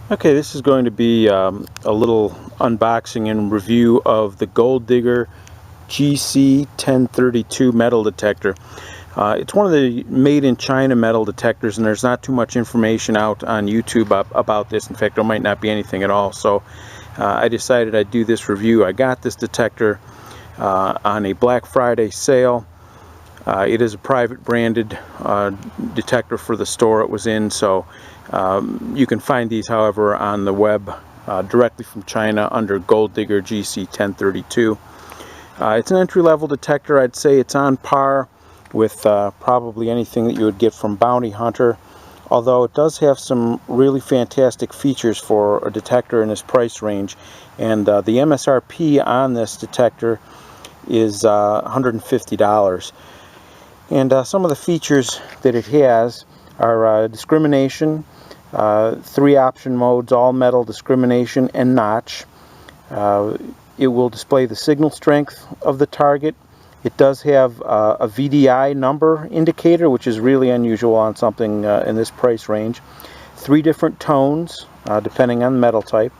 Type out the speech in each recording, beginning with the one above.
Okay, this is going to be a little unboxing and review of the Gold Digger GC1032 metal detector. It's one of the made in China metal detectors, and there's not too much information out on YouTube about this. In fact, there might not be anything at all. So I decided I'd do this review. I got this detector on a Black Friday sale. It is a private branded detector for the store it was in, so you can find these, however, on the web directly from China under Gold Digger GC1032. It's an entry-level detector. I'd say it's on par with probably anything that you would get from Bounty Hunter, although it does have some really fantastic features for a detector in this price range. And the MSRP on this detector is $150. And some of the features that it has are discrimination, 3 option modes, all metal, discrimination, and notch. It will display the signal strength of the target. It does have a VDI number indicator, which is really unusual on something in this price range. 3 different tones, depending on the metal type.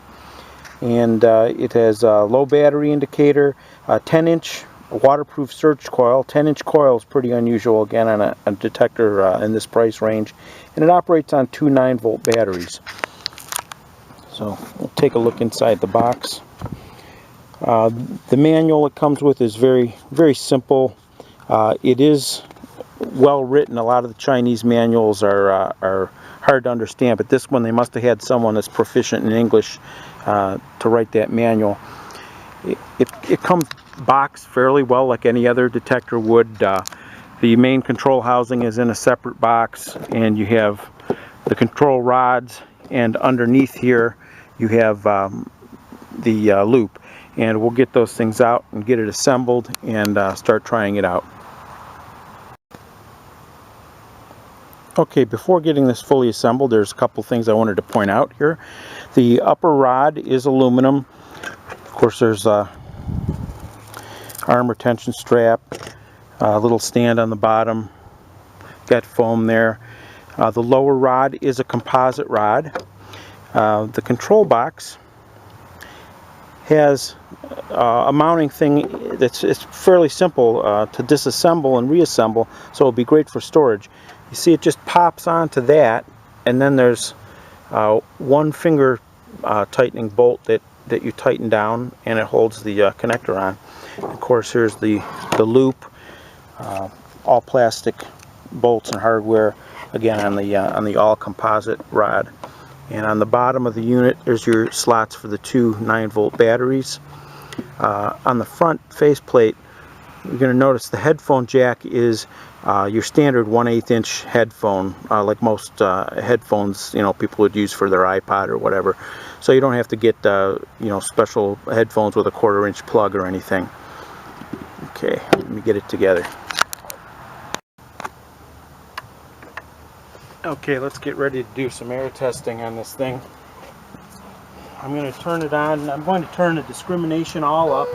And it has a low battery indicator, a 10-inch waterproof search coil. 10-inch coil is pretty unusual, again, on a detector in this price range. And it operates on 2 9-volt batteries. So we'll take a look inside the box. The manual it comes with is very simple. It is well written. A lot of the Chinese manuals are hard to understand, but this one, they must have had someone that's proficient in English to write that manual. It comes boxed fairly well, like any other detector would. The main control housing is in a separate box, and you have the control rods, and underneath here you have the loop. And we'll get those things out and get it assembled and start trying it out. Okay, before getting this fully assembled, there's a couple things I wanted to point out here. The upper rod is aluminum. Of course, there's a arm retention strap, a little stand on the bottom, got foam there. The lower rod is a composite rod. The control box has a mounting thing it's fairly simple to disassemble and reassemble, so it'll be great for storage. You see, it just pops onto that, and then there's one finger tightening bolt that you tighten down, and it holds the connector on. Of course, here's the loop, all plastic bolts and hardware, again on the all composite rod. And on the bottom of the unit, there's your slots for the 2 9-volt batteries. On the front faceplate, you're going to notice the headphone jack is your standard 1/8 inch headphone, like most headphones, people would use for their iPod or whatever. So you don't have to get special headphones with a 1/4 inch plug or anything. Okay, let me get it together. Okay, let's get ready to do some air testing on this thing. I'm going to turn it on. I'm going to turn the discrimination all up.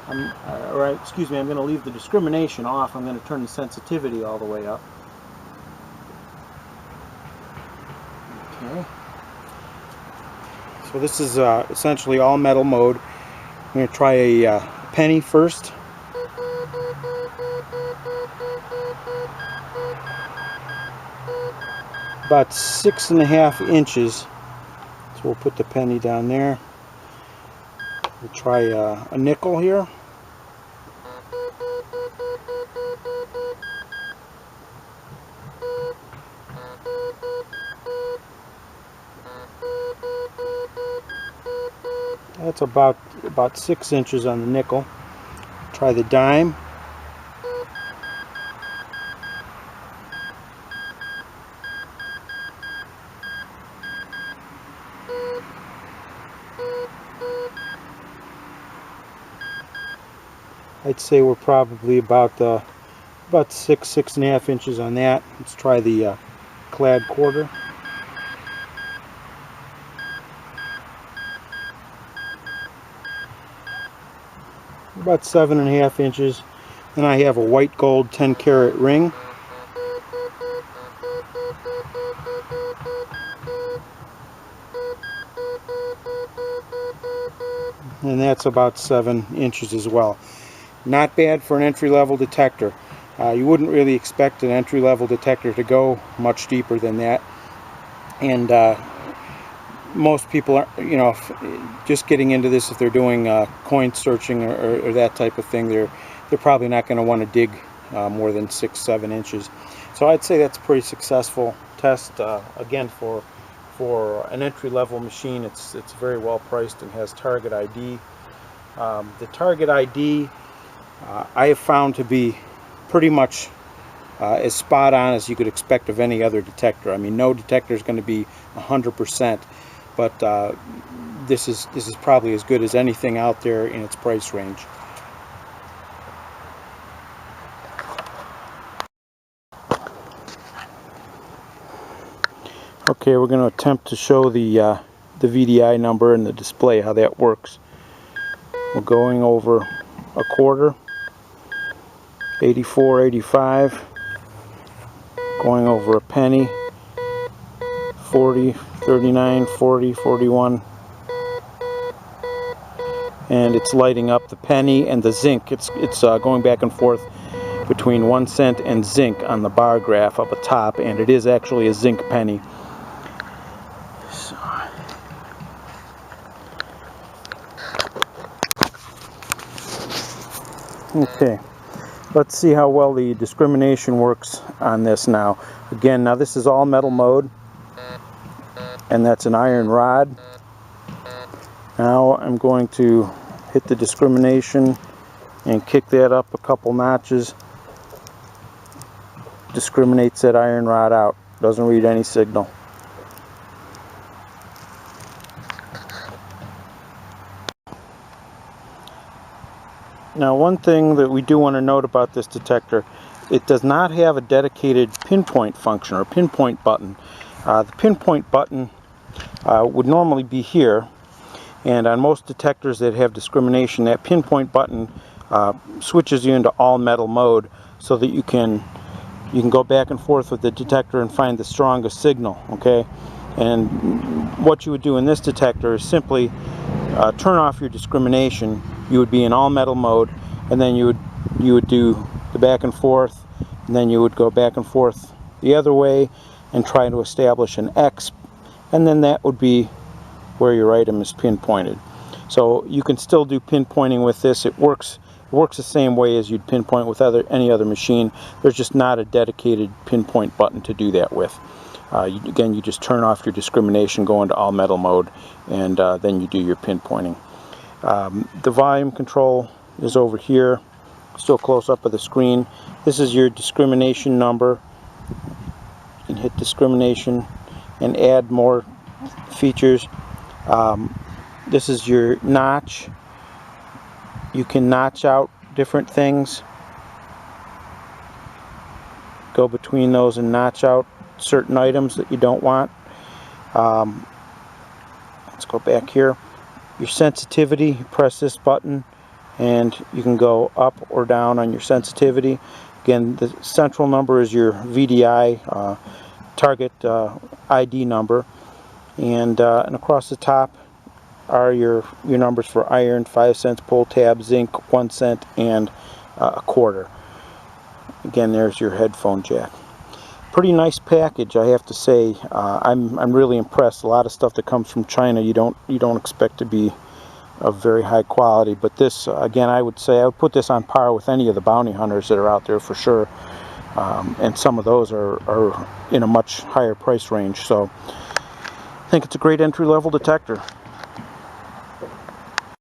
I'm going to leave the discrimination off. I'm going to turn the sensitivity all the way up. Okay. So this is essentially all metal mode. I'm going to try a penny first. About 6.5 inches. So we'll put the penny down there. We'll try a nickel here. That's about 6 inches on the nickel. Try the dime. I'd say we're probably about 6.5 inches on that. Let's try the clad quarter. About 7.5 inches. Then I have a white gold 10-carat ring. and that's about 7 inches as well. Not bad for an entry-level detector. You wouldn't really expect an entry-level detector to go much deeper than that, and most people are, you know, just getting into this, if they're doing coin searching or that type of thing, they're probably not going to want to dig more than 6-7 inches. So I'd say that's a pretty successful test. Again, for an entry-level machine, it's very well priced and has target ID. The target ID I have found to be pretty much as spot on as you could expect of any other detector. I mean, no detector is going to be 100%, but this is probably as good as anything out there in its price range. Okay, we're going to attempt to show the VDI number and the display, how that works. We're going over a quarter, 84, 85, going over a penny, 40, 39, 40, 41, and it's lighting up the penny and the zinc. It's going back and forth between 1 cent and zinc on the bar graph up at top, and it is actually a zinc penny. Okay, let's see how well the discrimination works on this now. Again, now this is all metal mode, and that's an iron rod. Now I'm going to hit the discrimination and kick that up a couple notches. Discriminates that iron rod out. Doesn't read any signal. Now, one thing that we do want to note about this detector, it does not have a dedicated pinpoint function or pinpoint button. The pinpoint button would normally be here, and on most detectors that have discrimination, that pinpoint button switches you into all metal mode so that you can go back and forth with the detector and find the strongest signal. Okay, and what you would do in this detector is simply turn off your discrimination. You would be in all metal mode, and then you would do the back and forth, and then you would go back and forth the other way and try to establish an X, and then that would be where your item is pinpointed. So you can still do pinpointing with this. It works the same way as you'd pinpoint with any other machine. There's just not a dedicated pinpoint button to do that with. Again, you just turn off your discrimination, go into all metal mode, and then you do your pinpointing. The volume control is over here, still close up of the screen. This is your discrimination number. You can hit discrimination and add more features. This is your notch. You can notch out different things. Go between those and notch out certain items that you don't want. Let's go back here. Your sensitivity, you press this button and you can go up or down on your sensitivity. Again, the central number is your VDI target ID number, and across the top are your numbers for iron, 5 cents, pull tab, zinc, 1 cent, and a quarter. Again, there's your headphone jack. Pretty nice package, I have to say. I'm really impressed. A lot of stuff that comes from China you don't expect to be of very high quality, but this, again, I would say I would put this on par with any of the bounty hunters that are out there for sure, and some of those are in a much higher price range. So I think it's a great entry-level detector.